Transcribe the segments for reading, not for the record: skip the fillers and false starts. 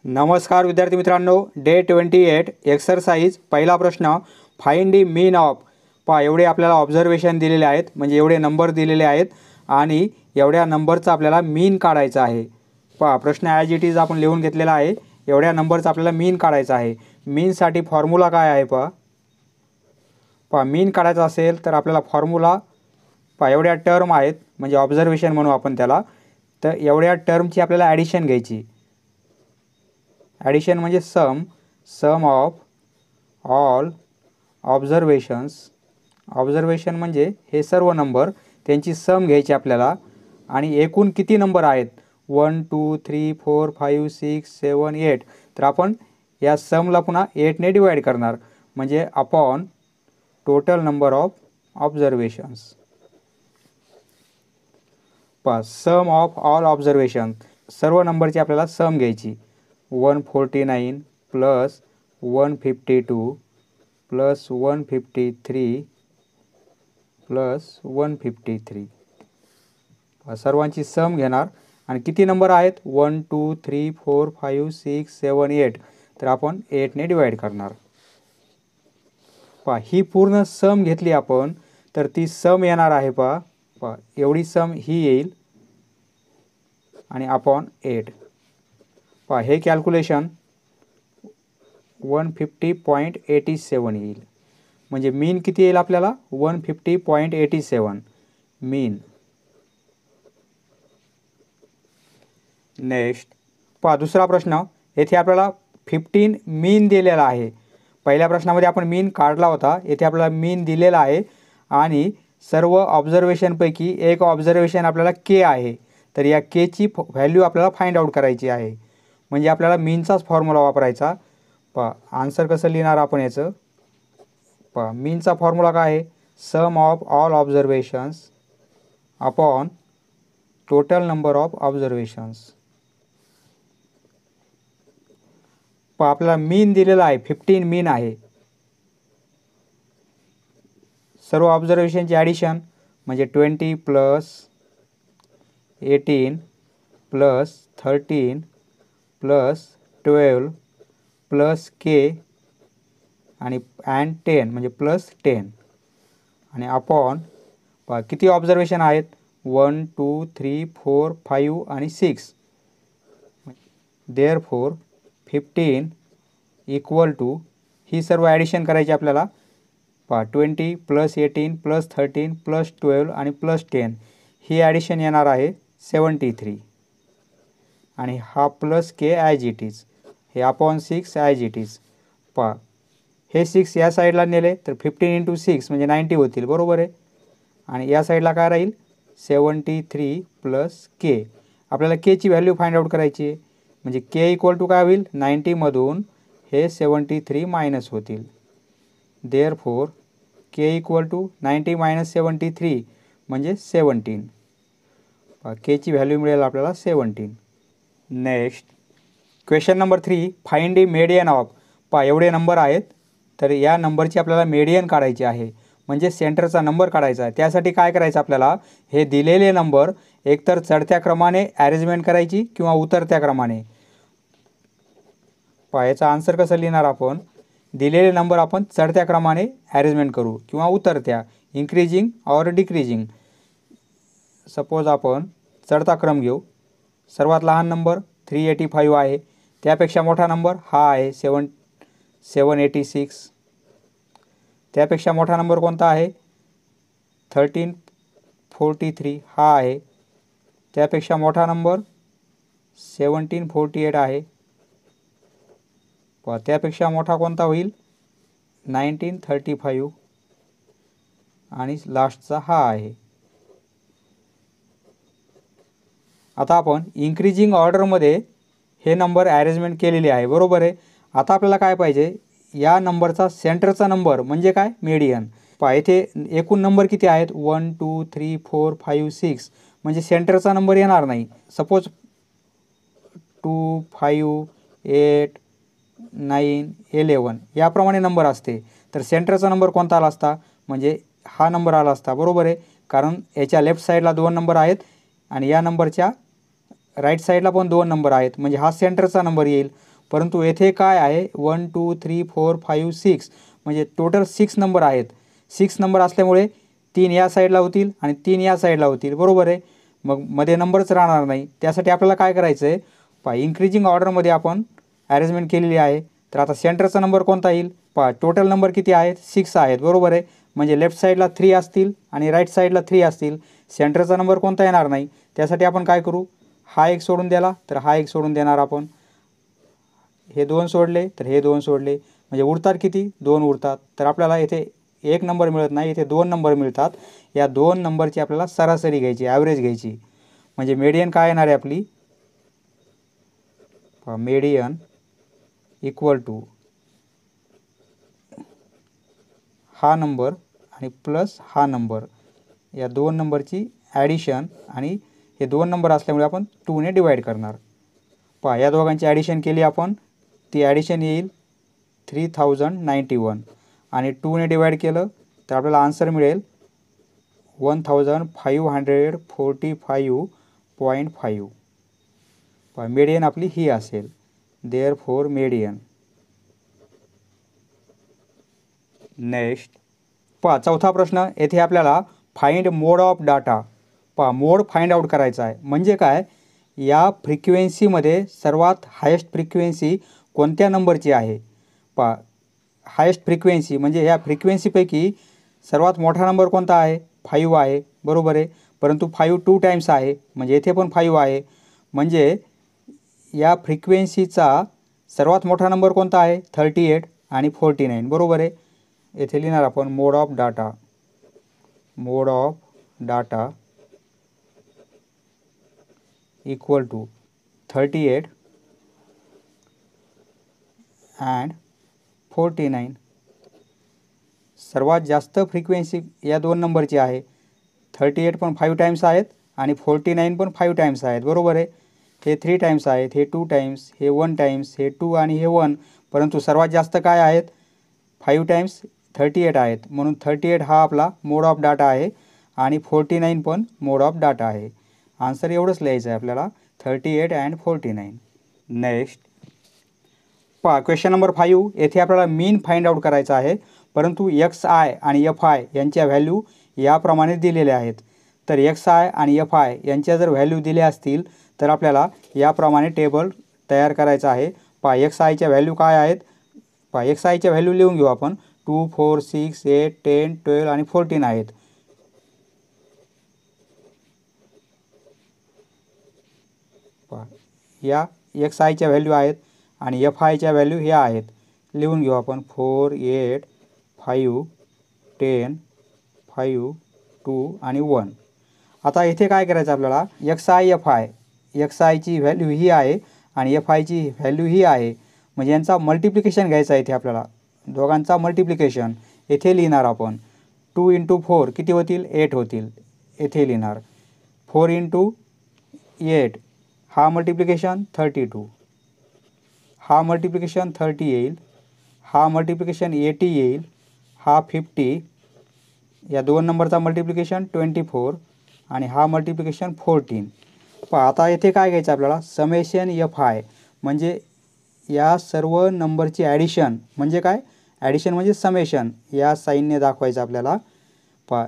नमस्कार विद्यार्थी मित्रांनो, डे 28 एक्सरसाइज पहिला प्रश्न फाइंड द मीन ऑफ। पहा एवढे आपल्याला ऑब्झर्वेशन दिलेले आहेत, म्हणजे एवढे नंबर दिलेले आहेत आणि एवढ्या नंबरचा आपल्याला मीन काढायचा आहे। पहा प्रश्न ॲज इट इज आपण लिहून घेतलेला आहे। एवढ्या नंबरचा आपल्याला मीन काढायचा आहे। मीनसाठी फॉर्म्युला काय आहे पहा मीन काढायचा असेल तर आपल्याला फॉर्म्युला पहा एवढ्या टर्म आहेत, म्हणजे ऑब्झर्वेशन म्हणू आपण त्याला। तर एवढ्या टर्मची आपल्याला ॲडिशन घ्यायची। ॲडिशन म्हणजे सम ऑफ ऑल ऑब्झर्वेशन्स। ऑब्झर्वेशन म्हणजे हे सर्व नंबर त्यांची सम घ्यायची आपल्याला, आणि एकूण किती नंबर आहेत 1 2 3 4 5 6 7 8। तर आपण या समला पुन्हा 8 ने डिवाइड करणार, म्हणजे upon total number of observations. पहा सम ऑफ ऑल ऑब्झर्वेशन, सर्व नंबरची आपल्याला सम घ्यायची। 149 प्लस 152 प्लस 153 प्लस 153 सर्वांची सम घेणार, आणि किती नंबर आहेत 1 2 3 4 5 6 7 8। तर आपण 8 ने डिवाइड करणार। पहा ही पूर्ण सम घेतली आपण तर ती सम येणार आहे पहा एवढी सम ही येईल आणि अपॉन 8। पहा हे कॅल्क्युलेशन 150.87 येईल, म्हणजे मीन किती येईल आपल्याला 150.87 मीन। नेक्स्ट पहा दुसरा प्रश्न, येथे आपल्याला 15 मीन दिलेला आहे। पहिल्या प्रश्नामध्ये आपण मीन काढला होता, येथे आपल्याला मीन दिलेला आहे आणि सर्व ऑब्झर्वेशनपैकी एक ऑब्झर्वेशन आपल्याला के आहे। तर या के ची व्हॅल्यू आपल्याला फाइंड आउट करायची आहे, म्हणजे आपल्याला मीनचाच फॉर्म्युला वापरायचा। पहा आन्सर कसं लिहिणार आपण याचं, पहा मीनचा फॉर्म्युला काय आहे sum of all observations upon total number of observations. पहा आपल्याला मीन दिलेला आहे 15 मीन आहे। सर्व ऑब्झर्वेशनची ॲडिशन म्हणजे 20 प्लस 18 प्लस 13 प्लस 12 प्लस के आणि 10 म्हणजे प्लस 10, आणि अपॉन पहा किती ऑब्झर्वेशन आहेत 1 2 3 4 5 आणि 6। देअरफॉर 15 इक्वल टू ही सर्व ॲडिशन करायची आपल्याला। पहा 20 प्लस 18 प्लस 13 प्लस 12 आणि प्लस 10 ही ॲडिशन येणार आहे 73, आणि हा plus K as it is, हे अपॉन 6 ॲज इट इज। पहा हे 6 या साईडला नेले तर 15 × 6 म्हणजे 90 होतील, बरोबर आहे। आणि या साईडला काय राहील 73 प्लस के। आपल्याला के ची व्हॅल्यू फाइंड आउट करायची आहे, म्हणजे के इक्वल टू काय होईल 90 मधून हे 73 मायनस होतील। Therefore K equal to 90 minus 73 म्हणजे 17। पहा के ची व्हॅल्यू मिळेल आपल्याला 17। Next question number 3 find the median of. पहा एवढे नंबर आहेत, तर या नंबरची आपल्याला मेडियन काढायची आहे, म्हणजे सेंटरचा नंबर काढायचा आहे। त्यासाठी काय करायचं आपल्याला, हे दिलेले नंबर एकतर चढत्या क्रमाने ॲरेंजमेंट करायची किंवा उतरत्या क्रमाने। पहा याचा आन्सर कसं लिहिणार आपण, दिलेले नंबर आपण चढत्या क्रमाने ॲरेंजमेंट करू किंवा उतरत्या, इन्क्रीजिंग ऑर डिक्रीजिंग। सपोज आपण चढता क्रम घेऊ। सर्वात लहान नंबर 385 आहे, त्यापेक्षा मोठा नंबर हा आहे 786। त्यापेक्षा मोठा नंबर कोणता आहे 1343 हा आहे। त्यापेक्षा मोठा नंबर 1748 आहे। त्यापेक्षा मोठा कोणता होईल 1935, आणि लास्टचा हा आहे। आता आपण इन्क्रीजिंग ऑर्डरमध्ये हे नंबर ॲरेंजमेंट केलेले आहे, बरोबर आहे। आता आपल्याला काय पाहिजे, या नंबरचा सेंटरचा नंबर म्हणजे काय मेडियन। पहा येथे एकूण नंबर किती आहेत 1 2 3 4 5 6, म्हणजे सेंटरचा नंबर येणार नाही। सपोज 2 5 8 9 11 याप्रमाणे नंबर असते, तर सेंटरचा नंबर कोणता आला असता, म्हणजे हा नंबर आला असता, बरोबर आहे। कारण याच्या लेफ्ट साईडला 2 नंबर आहेत आणि या नंबरच्या राईट साईडला पण 2 नंबर आहेत, म्हणजे हा सेंटरचा नंबर येईल। परंतु येथे काय आहे 1 2 3 4 5 6 म्हणजे टोटल 6 नंबर आहेत. 6 नंबर असल्यामुळे 3 या साईडला होतील आणि 3 या साईडला होतील, बरोबर आहे. मग मध्ये नंबरच राहणार नाही. त्यासाठी आपल्याला काय करायचं आहे, पहा इन्क्रीजिंग ऑर्डरमध्ये आपण अरेंजमेंट केलेली आहे. तर आता सेंटरचा नंबर कोणता येईल, पहा टोटल नंबर किती आहेत 6 आहेत, बरोबर आहे. म्हणजे लेफ्ट साईडला 3 असतील आणि राईट साईडला 3 असतील. सेंटरचा नंबर कोणता येणार नाही. त्यासाठी आपण काय करू, हा एक सोडून दिला तर हा एक सोडून देणार आपण. हे 2 सोडले तर हे 2 सोडले, म्हणजे उरतात किती 2 उरतात. तर आपल्याला इथे 1 नंबर मिळत नाही, इथे 2 नंबर मिळतात. या 2 नंबरची आपल्याला सरासरी घ्यायची, ॲव्हरेज घ्यायची. म्हणजे मीडियन काय येणार आहे आपली, मीडियन इक्वल टू हा नंबर आणि प्लस हा नंबर, या 2 नंबरची ॲडिशन. आणि हे 2 नंबर असल्यामुळे आपण 2 ने डिवाईड करणार. पहा या दोघांची ॲडिशन केली आपण, ती ॲडिशन येईल 3091 आणि 2 ने डिवाईड केलं तर आपल्याला आन्सर मिळेल 1545.5. पहा मीडियन आपली ही असेल. Therefore median. नेक्स्ट पहा चौथा प्रश्न. येथे आपल्याला फाइंड मोड ऑफ डाटा, पहा मोड फाइंड आउट करायचा आहे. म्हणजे काय, या फ्रिक्वेन्सीमध्ये सर्वात हायेस्ट फ्रिक्वेन्सी कोणत्या नंबरची आहे. पहा हायेस्ट फ्रिक्वेन्सी म्हणजे ह्या फ्रिक्वेन्सीपैकी सर्वात मोठा नंबर कोणता आहे 5 आहे, बरोबर आहे. परंतु 5 2 टाइम्स आहे, म्हणजे येथे पण 5 आहे. म्हणजे या फ्रिक्वेन्सीचा सर्वात मोठा नंबर कोणता आहे 38 आणि 49, बरोबर आहे. येथे लिहिणार आपण mode of data. Mode of data equal to 38 and 49. सर्वात जास्त फ्रिक्वेन्सी या 2 नंबरची आहे. 38 पण 5 टाइम्स आहेत आणि 49 पण 5 टाइम्स आहेत, बरोबर आहे. हे 3 टाइम्स आहेत, हे 2 टाइम्स, हे 1 टाइम्स, हे 2 आणि हे 1. परंतु सर्वात जास्त काय आहेत 5 टाइम्स 38 आहेत. म्हणून 38 हा आपला मोड ऑफ डाटा आहे आणि 49 पण मोड ऑफ डाटा आहे. आन्सर एवढंच लिहायचं आहे आपल्याला 38 अँड 49. नेक्स्ट पहा क्वेश्चन नंबर 5. येथे आपल्याला मीन फाइंड आउट करायचा आहे. परंतु XI आणि FI यांच्या व्हॅल्यू याप्रमाणे दिलेल्या आहेत. तर XI आणि FI यांच्या जर व्हॅल्यू दिल्या असतील तर आपल्याला याप्रमाणे टेबल तयार करायचा आहे. पहा XIच्या व्हॅल्यू काय आहेत, पहा XIच्या व्हॅल्यू लिहून घेऊ आपण. 2 4 6 8 10 12 आणि 14 आहेत. पहा या XIच्या व्हॅल्यू आहेत आणि FIच्या व्हॅल्यू ह्या आहेत. लिहून घेऊ आपण 4 8 5 10 5 2 आणि 1. आता इथे काय करायचं आपल्याला, XI FI, XIची व्हॅल्यू ही आहे आणि FIची व्हॅल्यू ही आहे. म्हणजे यांचा मल्टिप्लिकेशन घ्यायचा आहे. इथे आपल्याला दोघांचा मल्टिप्लिकेशन येथे लिहिणार आपण. 2 × 4 किती होतील 8 होतील, येथे लिहिणार. 4 × 8 हा मल्टिप्लिकेशन 32, हा मल्टिप्लिकेशन 30 येईल, हा मल्टिप्लिकेशन 80 येईल, हा 50, या 2 नंबरचा मल्टिप्लिकेशन 24 आणि हा मल्टिप्लिकेशन 14. पहा आता येथे काय घ्यायचं आपल्याला, समेशन FI म्हणजे या सर्व नंबरची ॲडिशन. म्हणजे काय, ॲडिशन म्हणजे समेशन, या साईनने दाखवायचं आपल्याला. पहा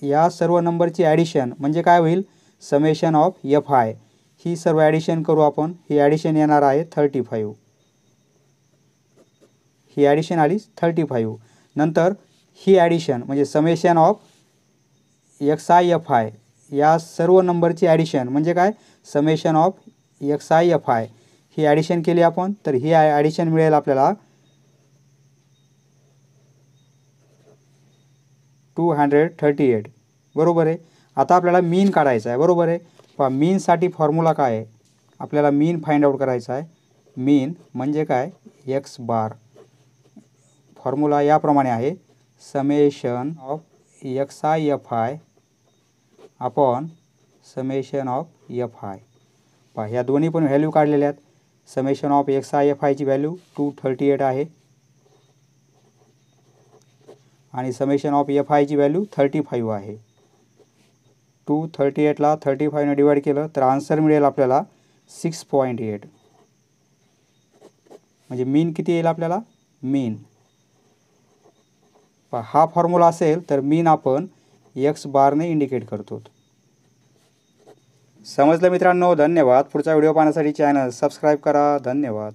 या सर्व नंबरची ॲडिशन म्हणजे काय होईल समेशन ऑफ FI. ही सर्व ॲडिशन करू आपण. ही ॲडिशन येणार आहे 35. ही ॲडिशन आली 35. नंतर ही ॲडिशन म्हणजे समेशन ऑफ XI FI या सर्व नंबरची ॲडिशन म्हणजे काय summation of XI FI. He addition केली आपण तर ही ॲडिशन मिळेल आपल्याला 238, बरोबर आहे. आता आपल्याला मीन काढायचा आहे, बरोबर आहे. पहा मीनसाठी फॉर्म्युला काय आहे, आपल्याला मीन फाइंड आउट करायचा आहे. मीन म्हणजे काय X बार. फॉर्म्युला याप्रमाणे आहे, summation of XI FI upon summation of FI. पहा ह्या दोन्ही पण व्हॅल्यू काढलेल्या आहेत. समेशन ऑफ XI FIची व्हॅल्यू 238 आहे आणि समेशन ऑफ FIची व्हॅल्यू 35 आहे. 238ला 35ने डिवाइड केलं तर आन्सर मिळेल आपल्याला 6.8. म्हणजे मीन किती येईल आपल्याला, मीन हा फॉर्म्युला असेल तर मीन आपण एक्स बारने इंडिकेट करतो. समजलं मित्रांनो, धन्यवाद. पुढचा व्हिडिओ पाहण्यासाठी चॅनल सबस्क्राईब करा. धन्यवाद.